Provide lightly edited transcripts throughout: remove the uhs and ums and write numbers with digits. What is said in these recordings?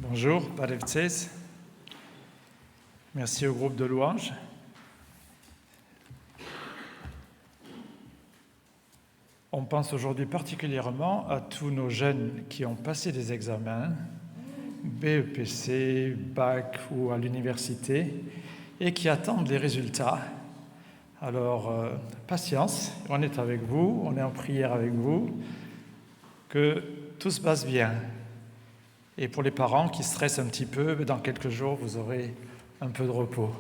Bonjour, Parev Tsez. Merci au groupe de louanges. On pense aujourd'hui particulièrement à tous nos jeunes qui ont passé des examens, BEPC, bac ou à l'université, et qui attendent les résultats. Alors, patience, on est avec vous, on est en prière avec vous, que tout se passe bien. Et pour les parents qui stressent un petit peu, dans quelques jours, vous aurez un peu de repos.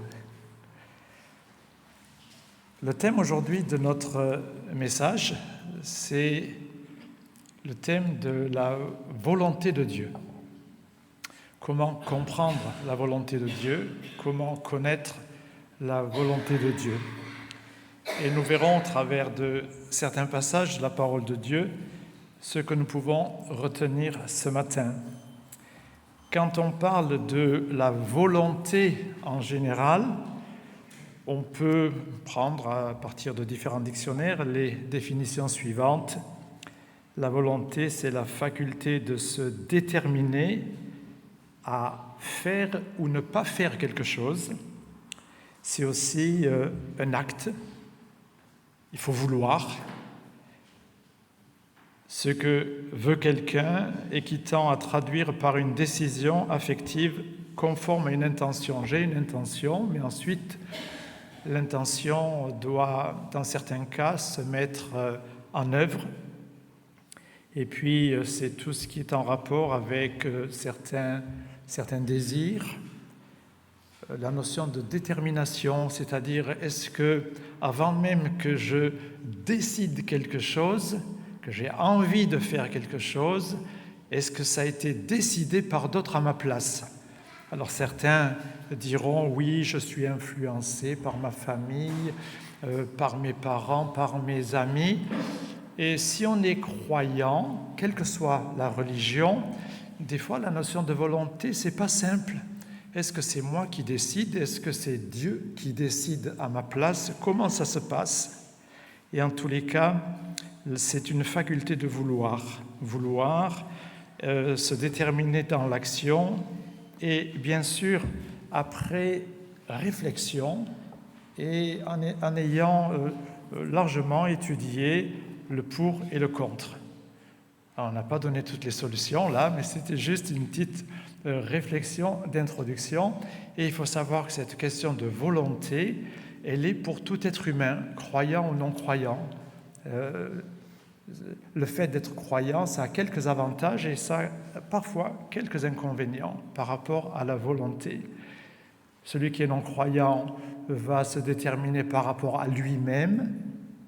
Le thème aujourd'hui de notre message, c'est le thème de la volonté de Dieu. Comment comprendre la volonté de Dieu, comment connaître la volonté de Dieu. Et nous verrons au travers de certains passages de la parole de Dieu ce que nous pouvons retenir ce matin. Quand on parle de la volonté en général, on peut prendre à partir de différents dictionnaires les définitions suivantes. La volonté, c'est la faculté de se déterminer à faire ou ne pas faire quelque chose. C'est aussi un acte. Il faut vouloir ce que veut quelqu'un et qui tend à traduire par une décision affective conforme à une intention. J'ai une intention, mais ensuite, l'intention doit, dans certains cas, se mettre en œuvre. Et puis, c'est tout ce qui est en rapport avec certains désirs. La notion de détermination, c'est-à-dire est-ce que, avant même que je décide quelque chose, que j'ai envie de faire quelque chose, est-ce que ça a été décidé par d'autres à ma place ? Alors certains diront oui, je suis influencé par ma famille, par mes parents, par mes amis. Et si on est croyant, quelle que soit la religion, des fois la notion de volonté, c'est pas simple. Est-ce que c'est moi qui décide ? Est-ce que c'est Dieu qui décide à ma place ? Comment ça se passe ? Et en tous les cas, c'est une faculté de vouloir se déterminer dans l'action et bien sûr, après réflexion et en ayant largement étudié le pour et le contre. Alors, on n'a pas donné toutes les solutions là, mais c'était juste une petite réflexion d'introduction. Et il faut savoir que cette question de volonté, elle est pour tout être humain, croyant ou non croyant. Le fait d'être croyant, ça a quelques avantages et ça a parfois quelques inconvénients par rapport à la volonté. Celui qui est non-croyant va se déterminer par rapport à lui-même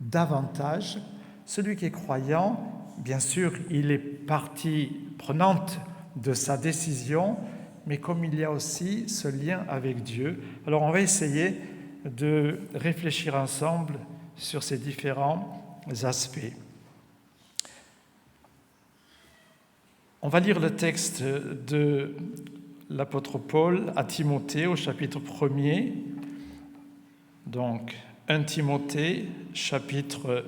davantage. Celui qui est croyant, bien sûr, il est partie prenante de sa décision, mais comme il y a aussi ce lien avec Dieu, alors on va essayer de réfléchir ensemble sur ces différents aspects. On va lire le texte de l'apôtre Paul à Timothée au chapitre 1er. Donc, 1 Timothée chapitre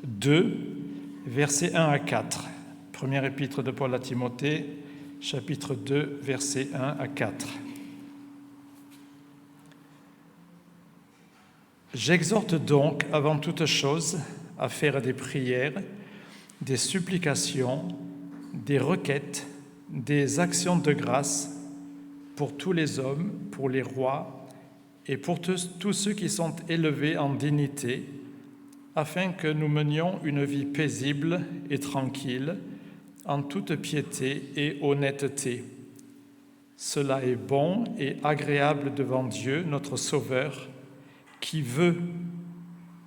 2, versets 1 à 4. Première épître de Paul à Timothée, chapitre 2, versets 1 à 4. J'exhorte donc avant toute chose à faire des prières, des supplications, des requêtes, des actions de grâce pour tous les hommes, pour les rois et pour tous ceux qui sont élevés en dignité, afin que nous menions une vie paisible et tranquille, en toute piété et honnêteté. Cela est bon et agréable devant Dieu, notre Sauveur, qui veut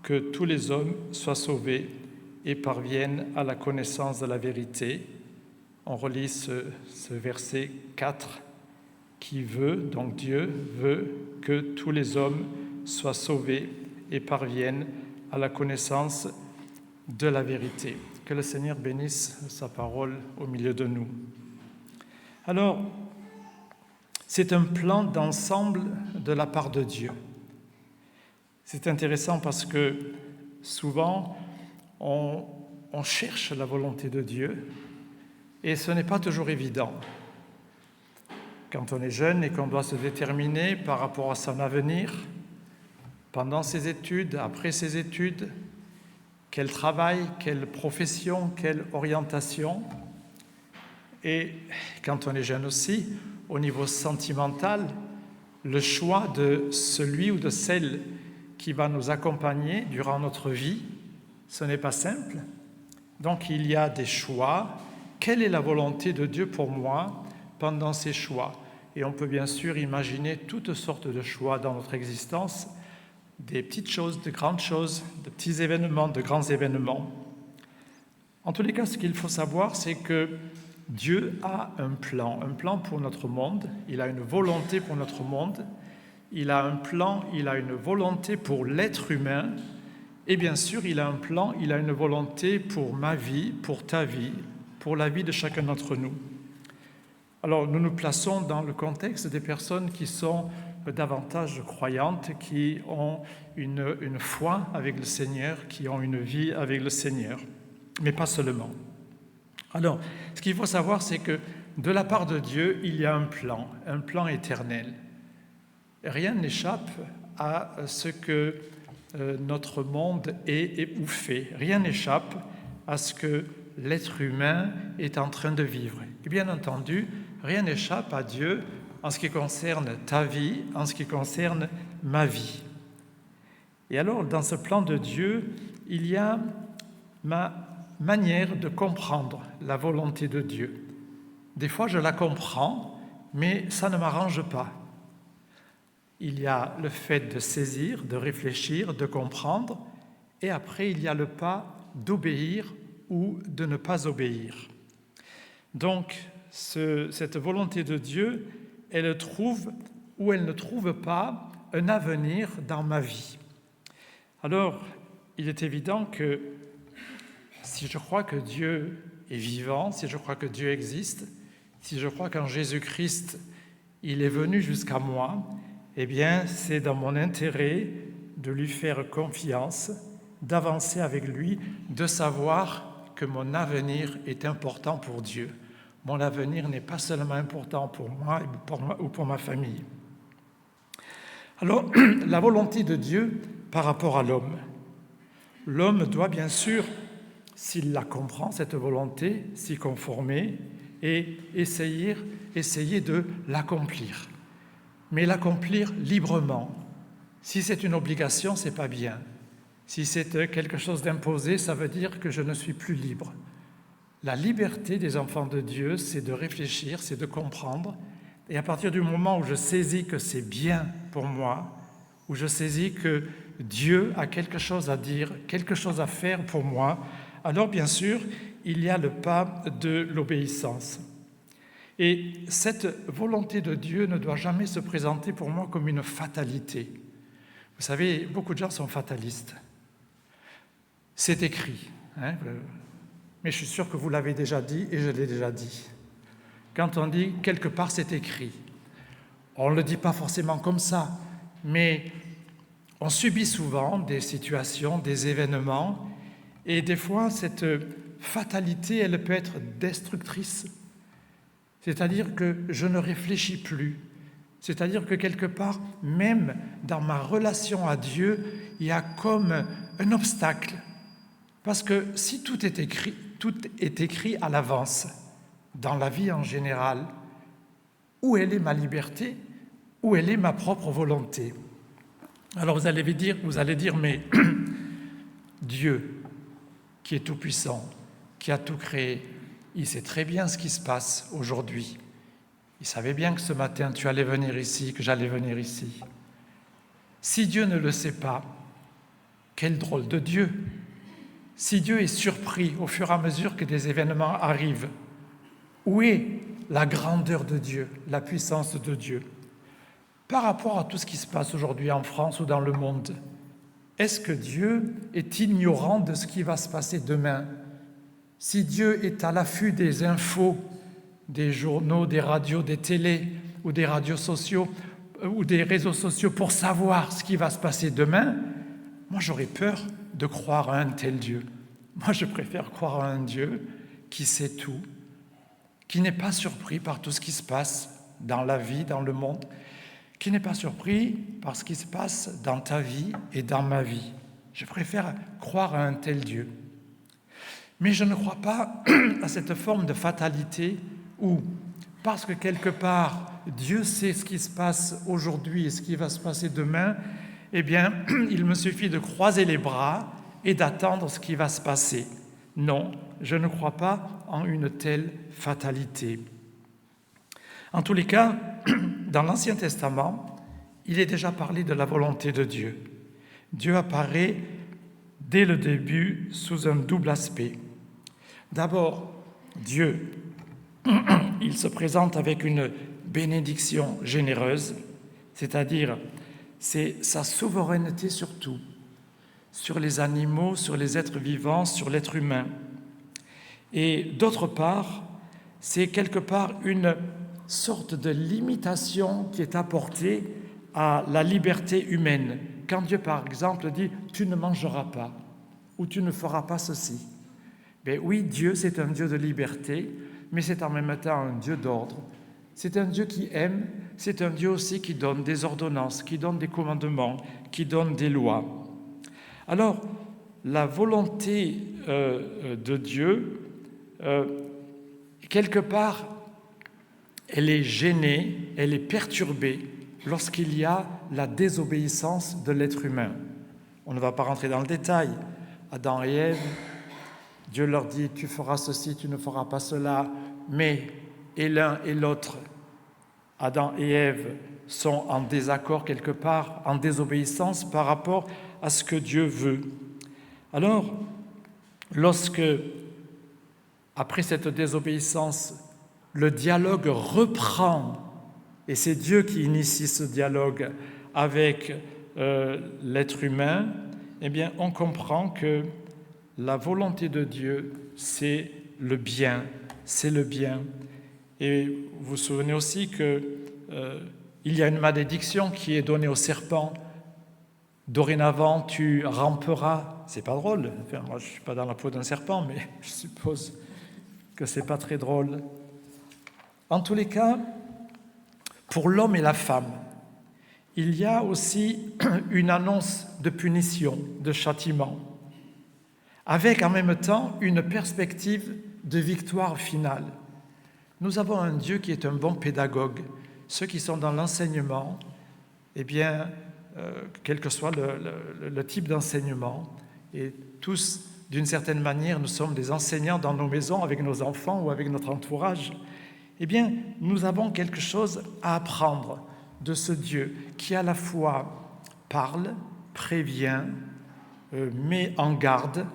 que tous les hommes soient sauvés et parviennent à la connaissance de la vérité. On relit ce verset 4, qui veut, donc Dieu veut que tous les hommes soient sauvés et parviennent à la connaissance de la vérité. Que le Seigneur bénisse sa parole au milieu de nous. Alors, c'est un plan d'ensemble de la part de Dieu. C'est intéressant parce que souvent, on cherche la volonté de Dieu, Et ce n'est pas toujours évident. Quand on est jeune et qu'on doit se déterminer par rapport à son avenir, pendant ses études, après ses études, quel travail, quelle profession, quelle orientation. Et quand on est jeune aussi, au niveau sentimental, le choix de celui ou de celle qui va nous accompagner durant notre vie, ce n'est pas simple. Donc il y a des choix. Quelle est la volonté de Dieu pour moi pendant ces choix? Et on peut bien sûr imaginer toutes sortes de choix dans notre existence, des petites choses, de grandes choses, de petits événements, de grands événements. En tous les cas, ce qu'il faut savoir, c'est que Dieu a un plan pour notre monde, il a une volonté pour notre monde, il a un plan, il a une volonté pour l'être humain, et bien sûr, il a un plan, il a une volonté pour ma vie, pour ta vie, pour la vie de chacun d'entre nous. Alors, nous nous plaçons dans le contexte des personnes qui sont davantage croyantes, qui ont une foi avec le Seigneur, qui ont une vie avec le Seigneur, mais pas seulement. Alors, ce qu'il faut savoir, c'est que de la part de Dieu, il y a un plan éternel. Rien n'échappe à ce que notre monde est ou fait. Rien n'échappe à ce que l'être humain est en train de vivre. Et bien entendu, rien n'échappe à Dieu en ce qui concerne ta vie, en ce qui concerne ma vie. Et alors, dans ce plan de Dieu, il y a ma manière de comprendre la volonté de Dieu. Des fois, je la comprends, mais ça ne m'arrange pas. Il y a le fait de saisir, de réfléchir, de comprendre, et après, il y a le pas d'obéir ou de ne pas obéir. Donc, cette volonté de Dieu, elle trouve ou elle ne trouve pas un avenir dans ma vie. Alors, il est évident que si je crois que Dieu est vivant, si je crois que Dieu existe, si je crois qu'en Jésus-Christ, il est venu jusqu'à moi, eh bien, c'est dans mon intérêt de lui faire confiance, d'avancer avec lui, de savoir que mon avenir est important pour Dieu. Mon avenir n'est pas seulement important pour moi ou pour ma famille. Alors, la volonté de Dieu par rapport à l'homme. L'homme doit bien sûr, s'il la comprend, cette volonté, s'y conformer et essayer de l'accomplir. Mais l'accomplir librement. Si c'est une obligation, c'est pas bien. Si c'est quelque chose d'imposé, ça veut dire que je ne suis plus libre. La liberté des enfants de Dieu, c'est de réfléchir, c'est de comprendre. Et à partir du moment où je saisis que c'est bien pour moi, où je saisis que Dieu a quelque chose à dire, quelque chose à faire pour moi, alors bien sûr, il y a le pas de l'obéissance. Et cette volonté de Dieu ne doit jamais se présenter pour moi comme une fatalité. Vous savez, beaucoup de gens sont fatalistes. C'est écrit, hein, mais je suis sûr que vous l'avez déjà dit et je l'ai déjà dit. Quand on dit « quelque part c'est écrit », on ne le dit pas forcément comme ça, mais on subit souvent des situations, des événements, et des fois cette fatalité, elle peut être destructrice. C'est-à-dire que je ne réfléchis plus. C'est-à-dire que quelque part, même dans ma relation à Dieu, il y a comme un obstacle. Parce que si tout est écrit à l'avance, dans la vie en général, où elle est ma liberté, où elle est ma propre volonté? Alors vous allez dire, mais Dieu, qui est tout-puissant, qui a tout créé, il sait très bien ce qui se passe aujourd'hui. Il savait bien que ce matin, tu allais venir ici, que j'allais venir ici. Si Dieu ne le sait pas, quel drôle de Dieu! Si Dieu est surpris au fur et à mesure que des événements arrivent, où est la grandeur de Dieu, la puissance de Dieu? Par rapport à tout ce qui se passe aujourd'hui en France ou dans le monde, est-ce que Dieu est ignorant de ce qui va se passer demain? Si Dieu est à l'affût des infos, des journaux, des radios, des télés ou des radios sociaux ou des réseaux sociaux pour savoir ce qui va se passer demain, moi j'aurais peur de croire à un tel Dieu. Moi je préfère croire à un Dieu qui sait tout, qui n'est pas surpris par tout ce qui se passe dans la vie, dans le monde, qui n'est pas surpris par ce qui se passe dans ta vie et dans ma vie. Je préfère croire à un tel Dieu. Mais je ne crois pas à cette forme de fatalité où, parce que quelque part, Dieu sait ce qui se passe aujourd'hui et ce qui va se passer demain, eh bien, il me suffit de croiser les bras et d'attendre ce qui va se passer. Non, je ne crois pas en une telle fatalité. En tous les cas, dans l'Ancien Testament, il est déjà parlé de la volonté de Dieu. Dieu apparaît dès le début sous un double aspect. D'abord, Dieu, il se présente avec une bénédiction généreuse, c'est-à-dire c'est sa souveraineté sur tout, sur les animaux, sur les êtres vivants, sur l'être humain. Et d'autre part, c'est quelque part une sorte de limitation qui est apportée à la liberté humaine. Quand Dieu, par exemple, dit « tu ne mangeras pas » ou « tu ne feras pas ceci », bien oui, Dieu, c'est un Dieu de liberté, mais c'est en même temps un Dieu d'ordre. C'est un Dieu qui aime, c'est un Dieu aussi qui donne des ordonnances, qui donne des commandements, qui donne des lois. Alors, la volonté de Dieu, quelque part, elle est gênée, elle est perturbée lorsqu'il y a la désobéissance de l'être humain. On ne va pas rentrer dans le détail. Adam et Ève, Dieu leur dit « tu feras ceci, tu ne feras pas cela », mais et l'un et l'autre, Adam et Ève, sont en désaccord quelque part, en désobéissance par rapport à ce que Dieu veut. Alors, lorsque, après cette désobéissance, le dialogue reprend, et c'est Dieu qui initie ce dialogue avec l'être humain, eh bien, on comprend que la volonté de Dieu, c'est le bien, c'est le bien. Et vous vous souvenez aussi qu'il y a une malédiction qui est donnée au serpent. Dorénavant, tu ramperas. C'est pas drôle. Enfin, moi, je ne suis pas dans la peau d'un serpent, mais je suppose que c'est pas très drôle. En tous les cas, pour l'homme et la femme, il y a aussi une annonce de punition, de châtiment, avec en même temps une perspective de victoire finale. Nous avons un Dieu qui est un bon pédagogue. Ceux qui sont dans l'enseignement, eh bien, quel que soit le type d'enseignement, et tous, d'une certaine manière, nous sommes des enseignants dans nos maisons avec nos enfants ou avec notre entourage, eh bien, nous avons quelque chose à apprendre de ce Dieu qui à la fois parle, prévient, met en garde,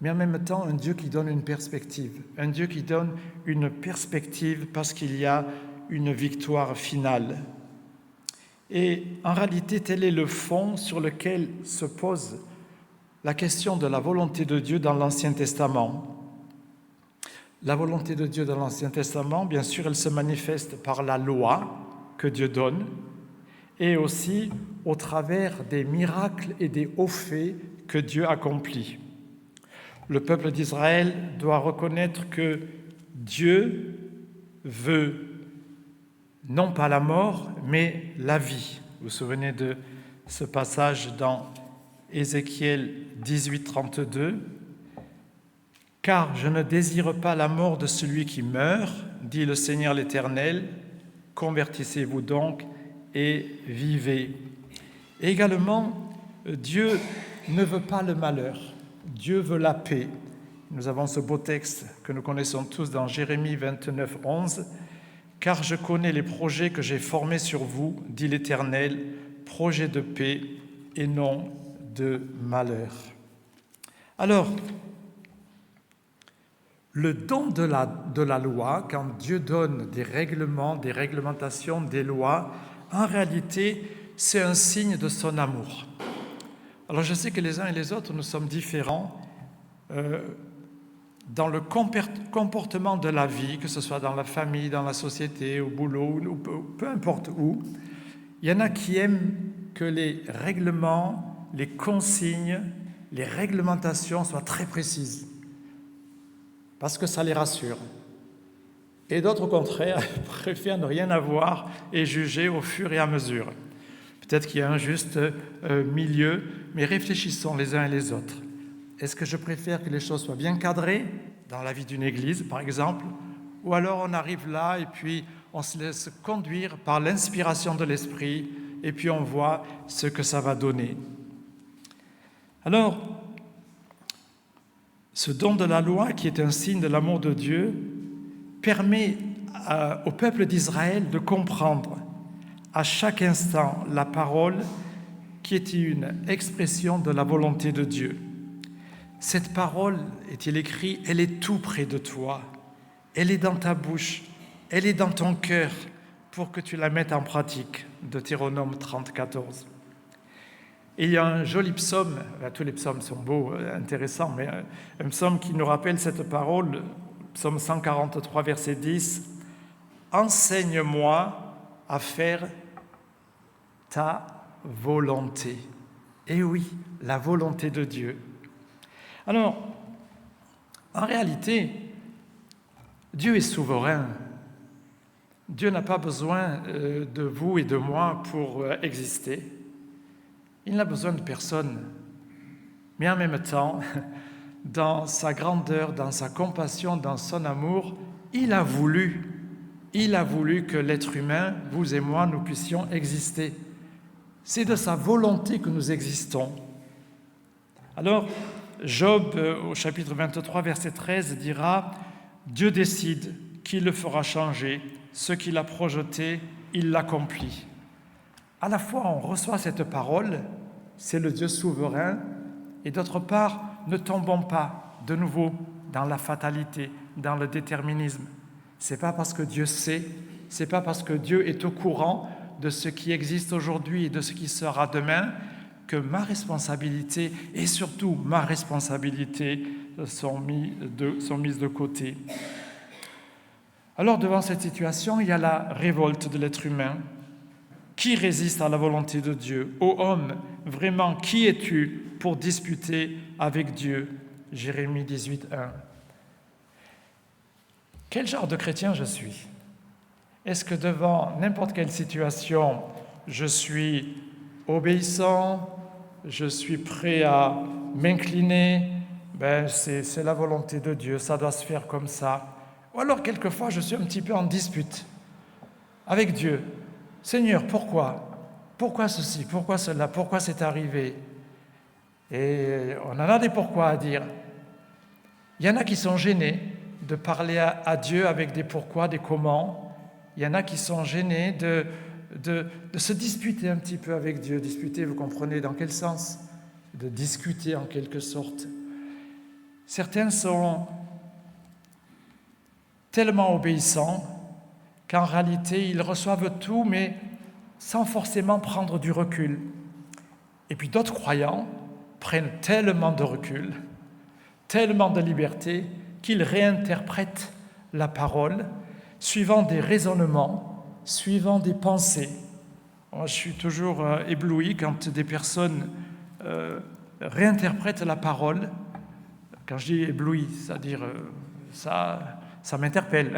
mais en même temps un Dieu qui donne une perspective, un Dieu qui donne une perspective parce qu'il y a une victoire finale. Et en réalité, tel est le fond sur lequel se pose la question de la volonté de Dieu dans l'Ancien Testament. La volonté de Dieu dans l'Ancien Testament, bien sûr, elle se manifeste par la loi que Dieu donne et aussi au travers des miracles et des hauts faits que Dieu accomplit. Le peuple d'Israël doit reconnaître que Dieu veut non pas la mort, mais la vie. Vous vous souvenez de ce passage dans Ézéchiel 18, 32 « Car je ne désire pas la mort de celui qui meurt, dit le Seigneur l'Éternel, convertissez-vous donc et vivez. » Et également, Dieu ne veut pas le malheur, Dieu veut la paix. Nous avons ce beau texte que nous connaissons tous dans Jérémie 29, 11. « Car je connais les projets que j'ai formés sur vous, dit l'Éternel, projets de paix et non de malheur. » Alors, le don de la loi, quand Dieu donne des règlements, des réglementations, des lois, en réalité, c'est un signe de son amour. Alors je sais que les uns et les autres, nous sommes différents dans le comportement de la vie, que ce soit dans la famille, dans la société, au boulot, ou peu importe où. Il y en a qui aiment que les règlements, les consignes, les réglementations soient très précises, parce que ça les rassure. Et d'autres, au contraire, préfèrent ne rien avoir et juger au fur et à mesure. Peut-être qu'il y a un juste milieu, mais réfléchissons les uns et les autres. Est-ce que je préfère que les choses soient bien cadrées, dans la vie d'une église, par exemple, ou alors on arrive là et puis on se laisse conduire par l'inspiration de l'Esprit et puis on voit ce que ça va donner. Alors, ce don de la loi, qui est un signe de l'amour de Dieu, permet au peuple d'Israël de comprendre à chaque instant la parole qui est une expression de la volonté de Dieu. Cette parole, est-il écrit, elle est tout près de toi, elle est dans ta bouche, elle est dans ton cœur pour que tu la mettes en pratique. Deutéronome 30, 14. Et il y a un joli psaume, tous les psaumes sont beaux, intéressants, mais un psaume qui nous rappelle cette parole, psaume 143, verset 10, « Enseigne-moi à faire ta volonté. » Et oui, la volonté de Dieu. Alors, en réalité, Dieu est souverain. Dieu n'a pas besoin de vous et de moi pour exister. Il n'a besoin de personne. Mais en même temps, dans sa grandeur, dans sa compassion, dans son amour, il a voulu que l'être humain, vous et moi, nous puissions exister. C'est de sa volonté que nous existons. Alors, Job, au chapitre 23, verset 13, dira « Dieu décide qu'il le fera changer, ce qu'il a projeté, il l'accomplit. » À la fois, on reçoit cette parole, c'est le Dieu souverain, et d'autre part, ne tombons pas de nouveau dans la fatalité, dans le déterminisme. Ce n'est pas parce que Dieu sait, ce n'est pas parce que Dieu est au courant de ce qui existe aujourd'hui et de ce qui sera demain que ma responsabilité et surtout ma responsabilité sont mises de côté. Alors, devant cette situation, il y a la révolte de l'être humain. Qui résiste à la volonté de Dieu? Ô homme, vraiment, qui es-tu pour disputer avec Dieu? Jérémie 18, 1. Quel genre de chrétien je suis? Est-ce que devant n'importe quelle situation, je suis obéissant, je suis prêt à m'incliner? C'est la volonté de Dieu, ça doit se faire comme ça. Ou alors, quelquefois, je suis un petit peu en dispute avec Dieu. Seigneur, pourquoi? Pourquoi ceci? Pourquoi cela? Pourquoi c'est arrivé? Et on en a des pourquoi à dire. Il y en a qui sont gênés de parler à Dieu avec des pourquoi, des comment. Il y en a qui sont gênés de se disputer un petit peu avec Dieu. Disputer, vous comprenez dans quel sens? De discuter en quelque sorte. Certains sont tellement obéissants qu'en réalité, ils reçoivent tout, mais sans forcément prendre du recul. Et puis d'autres croyants prennent tellement de recul, tellement de liberté, qu'ils réinterprètent la parole suivant des raisonnements, suivant des pensées. Moi, je suis toujours ébloui quand des personnes réinterprètent la parole. Quand je dis ébloui, c'est-à-dire ça m'interpelle.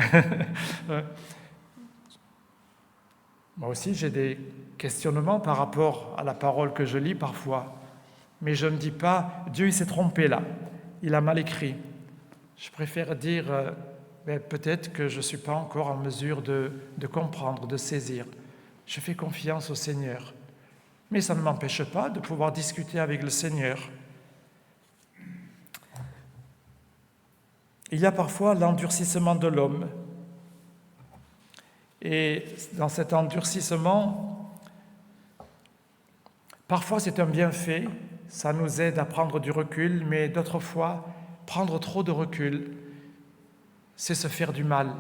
Moi aussi, j'ai des questionnements par rapport à la parole que je lis parfois. Mais je ne dis pas, Dieu il s'est trompé là, il a mal écrit. Je préfère dire, peut-être que je ne suis pas encore en mesure de comprendre, de saisir. Je fais confiance au Seigneur. Mais ça ne m'empêche pas de pouvoir discuter avec le Seigneur. Il y a parfois l'endurcissement de l'homme. Et dans cet endurcissement, parfois c'est un bienfait, ça nous aide à prendre du recul, mais d'autres fois, prendre trop de recul, c'est se faire du mal.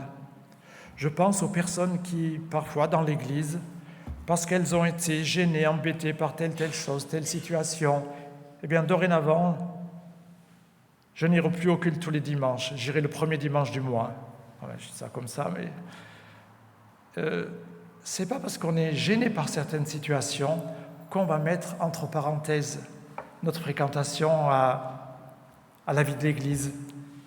Je pense aux personnes qui, parfois dans l'Église, parce qu'elles ont été gênées, embêtées par telle chose, telle situation, eh bien dorénavant, je n'irai plus au culte tous les dimanches, j'irai le premier dimanche du mois. Voilà, je dis ça comme ça, mais c'est pas parce qu'on est gêné par certaines situations qu'on va mettre entre parenthèses notre fréquentation à la vie de l'Église.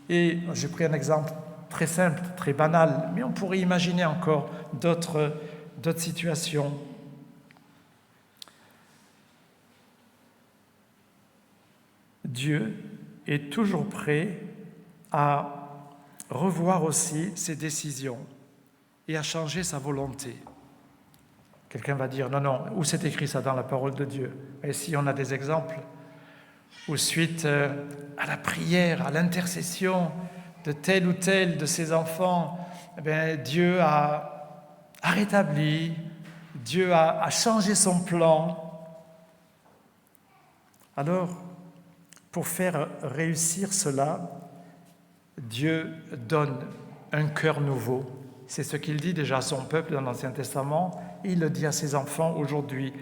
Et j'ai pris un exemple très simple, très banal, mais on pourrait imaginer encore d'autres situations. Dieu est toujours prêt à revoir aussi ses décisions et à changer sa volonté. Quelqu'un va dire, non, où c'est écrit ça dans la parole de Dieu? Et si on a des exemples, ou suite à la prière, à l'intercession de tel ou tel de ses enfants, Dieu a rétabli, Dieu a changé son plan. Alors, pour faire réussir cela, Dieu donne un cœur nouveau. C'est ce qu'il dit déjà à son peuple dans l'Ancien Testament, et il le dit à ses enfants aujourd'hui.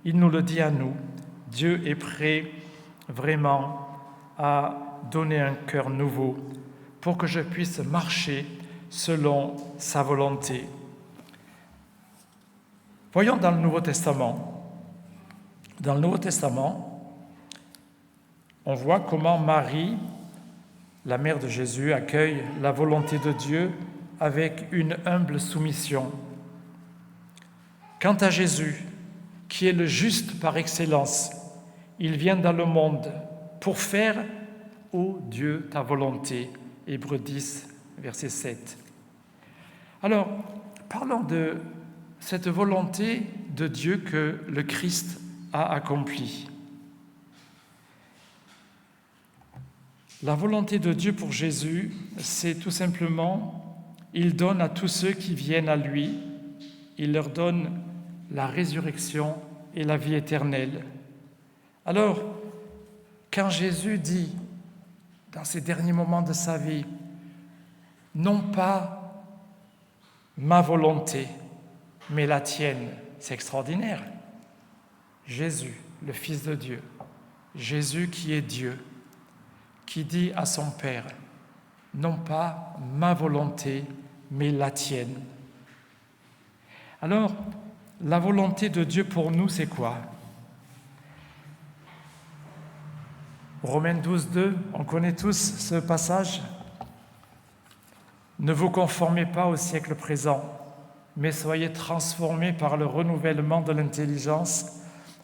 Il nous le dit à nous. Dieu est prêt vraiment à donner un cœur nouveau pour que je puisse marcher selon sa volonté. Voyons dans le Nouveau Testament. Dans le Nouveau Testament, on voit comment Marie, la mère de Jésus, accueille la volonté de Dieu avec une humble soumission. Quant à Jésus, qui est le juste par excellence, il vient dans le monde pour faire, ô Dieu, ta volonté. Hébreux 10, verset 7. Alors, parlons de cette volonté de Dieu que le Christ a accomplie. La volonté de Dieu pour Jésus, c'est tout simplement, il donne à tous ceux qui viennent à lui, il leur donne la résurrection et la vie éternelle. Alors, quand Jésus dit, dans ces derniers moments de sa vie, non pas ma volonté, mais la tienne, c'est extraordinaire. Jésus, le Fils de Dieu, Jésus qui est Dieu, qui dit à son Père, non pas ma volonté, mais la tienne. Alors, la volonté de Dieu pour nous, c'est quoi? Romains 12, 2, on connaît tous ce passage. Ne vous conformez pas au siècle présent, mais soyez transformés par le renouvellement de l'intelligence,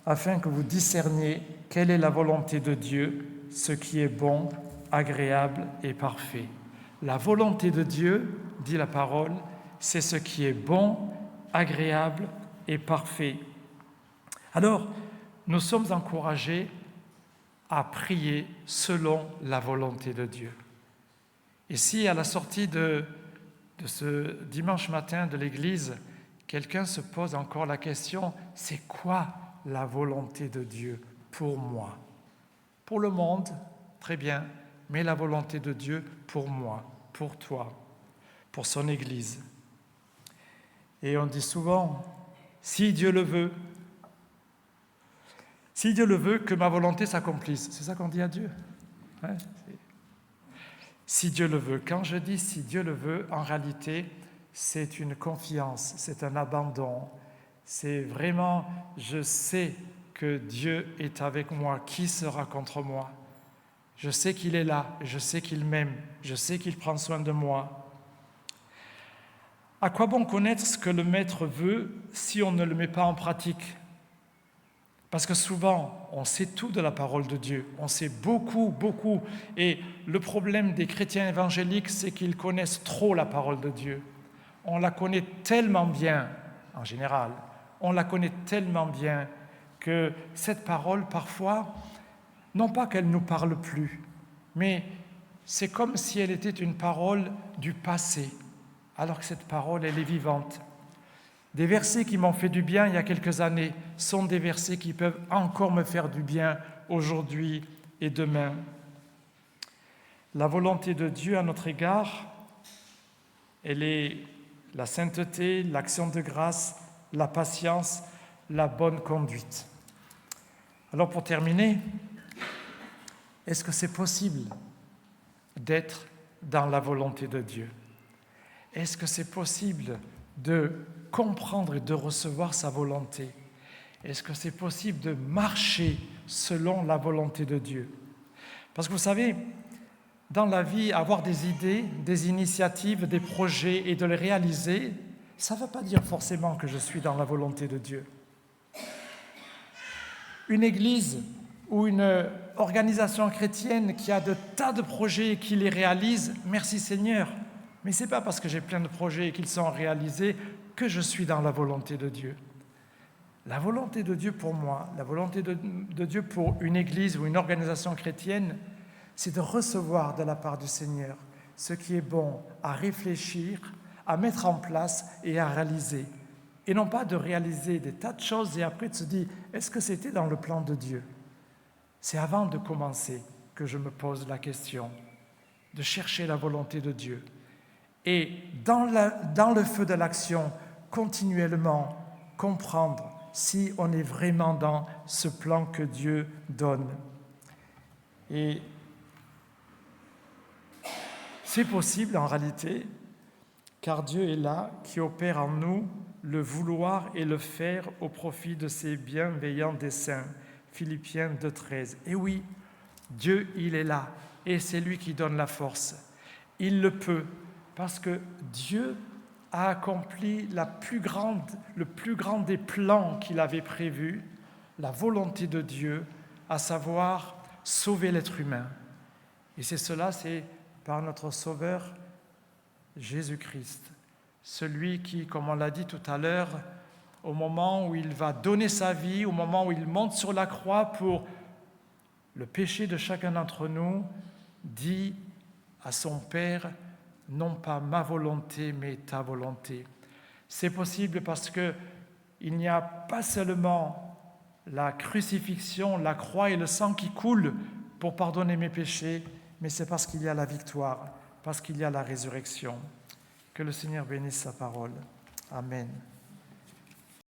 afin que vous discerniez quelle est la volonté de Dieu, ce qui est bon, agréable et parfait. La volonté de Dieu, dit la parole, c'est ce qui est bon, agréable et parfait. Alors, nous sommes encouragés à prier selon la volonté de Dieu. Et si à la sortie de ce dimanche matin de l'Église, quelqu'un se pose encore la question, c'est quoi la volonté de Dieu pour moi? Pour le monde, très bien, mais la volonté de Dieu pour moi, pour toi, pour son Église. Et on dit souvent, si Dieu le veut, que ma volonté s'accomplisse. C'est ça qu'on dit à Dieu. Ouais, si Dieu le veut. Quand je dis si Dieu le veut, en réalité, c'est une confiance, c'est un abandon. C'est vraiment, je sais que Dieu est avec moi. Qui sera contre moi? Je sais qu'il est là, je sais qu'il m'aime, je sais qu'il prend soin de moi. À quoi bon connaître ce que le Maître veut si on ne le met pas en pratique? Parce que souvent, on sait tout de la parole de Dieu, on sait beaucoup. Et le problème des chrétiens évangéliques, c'est qu'ils connaissent trop la parole de Dieu. On la connaît tellement bien, en général, on la connaît tellement bien que cette parole, parfois, non pas qu'elle ne nous parle plus, mais c'est comme si elle était une parole du passé, alors que cette parole, elle est vivante. Des versets qui m'ont fait du bien il y a quelques années sont des versets qui peuvent encore me faire du bien aujourd'hui et demain. La volonté de Dieu à notre égard, elle est la sainteté, l'action de grâce, la patience, la bonne conduite. Alors pour terminer, est-ce que c'est possible d'être dans la volonté de Dieu? Est-ce que c'est possible de comprendre et de recevoir sa volonté? Est-ce que c'est possible de marcher selon la volonté de Dieu? Parce que vous savez, dans la vie, avoir des idées, des initiatives, des projets et de les réaliser, ça ne veut pas dire forcément que je suis dans la volonté de Dieu. Une église ou une organisation chrétienne qui a de tas de projets et qui les réalise, merci Seigneur. Mais ce n'est pas parce que j'ai plein de projets et qu'ils sont réalisés que je suis dans la volonté de Dieu. La volonté de Dieu pour moi, la volonté de Dieu pour une église ou une organisation chrétienne, c'est de recevoir de la part du Seigneur ce qui est bon à réfléchir, à mettre en place et à réaliser. Et non pas de réaliser des tas de choses et après de se dire « est-ce que c'était dans le plan de Dieu ?» C'est avant de commencer que je me pose la question de chercher la volonté de Dieu. Et dans le feu de l'action, continuellement comprendre si on est vraiment dans ce plan que Dieu donne. Et c'est possible en réalité, car Dieu est là, qui opère en nous le vouloir et le faire au profit de ses bienveillants desseins. Philippiens 2,13. Et oui, Dieu, il est là, et c'est lui qui donne la force. Il le peut, parce que Dieu a accompli le plus grand des plans qu'il avait prévus, la volonté de Dieu, à savoir sauver l'être humain. Et c'est par notre Sauveur Jésus-Christ, celui qui, comme on l'a dit tout à l'heure, au moment où il va donner sa vie, au moment où il monte sur la croix pour le péché de chacun d'entre nous, dit à son Père, non pas ma volonté, mais ta volonté. C'est possible parce qu'il n'y a pas seulement la crucifixion, la croix et le sang qui coulent pour pardonner mes péchés, mais c'est parce qu'il y a la victoire, parce qu'il y a la résurrection. Que le Seigneur bénisse sa parole. Amen.